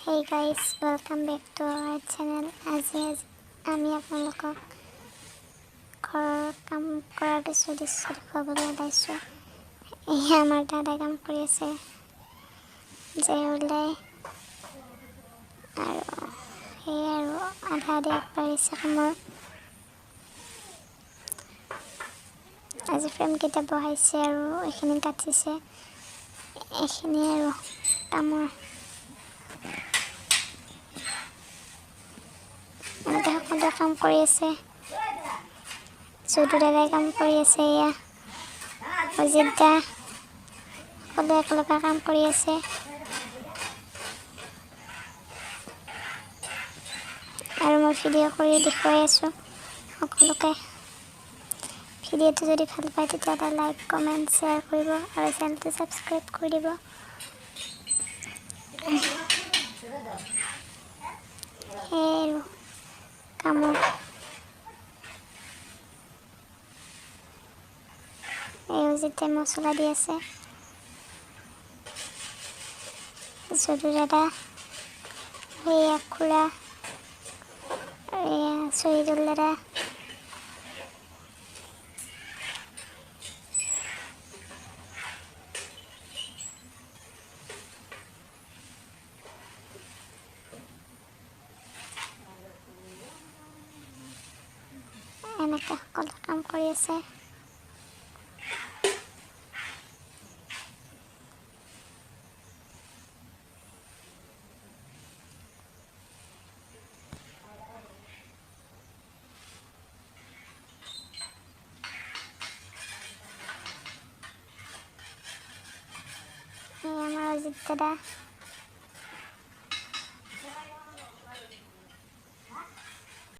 Hey guys, welcome back to our channel. আজি আমি আপোনালোকক ঘৰৰ কাম কৰাৰ কিছু দৃশ্য দেখুৱাবলৈ ওলাইছোঁ। এয়া আমাৰ দাদাই কাম কৰি আছে যে ওলাই আৰু সেয়ে আৰু আধা আধি আগবাঢ়িছে কামৰ। আজি ফ্ৰেমকেইটা বহাইছে আৰু এইখিনি কাটিছে, এইখিনি আৰু কামৰ এনেকৈ সকলোৱে কাম কৰি আছে। যদু দাদাই কাম কৰি আছে, এয়া অজিত দা, সকলোৱে একেলগে কাম কৰি আছে। আৰু মই ভিডিঅ' কৰি দেখুৱাই আছোঁ সকলোকে। ভিডিঅ'টো যদি ভাল পায় তেতিয়াহ'লে লাইক কমেণ্ট শ্বেয়াৰ কৰিব আৰু চেনেলটো ছাবস্ক্ৰাইব কৰি দিব। সেয়ে আৰু কামৰ এই যেতিয়া মছলা দি আছে যদু দাদা, এয়া খুৰা, এয়া শহীদুল দাদা, এনেকৈ সকলো কাম কৰি আছে। এই আমাৰ অজিত দাদা।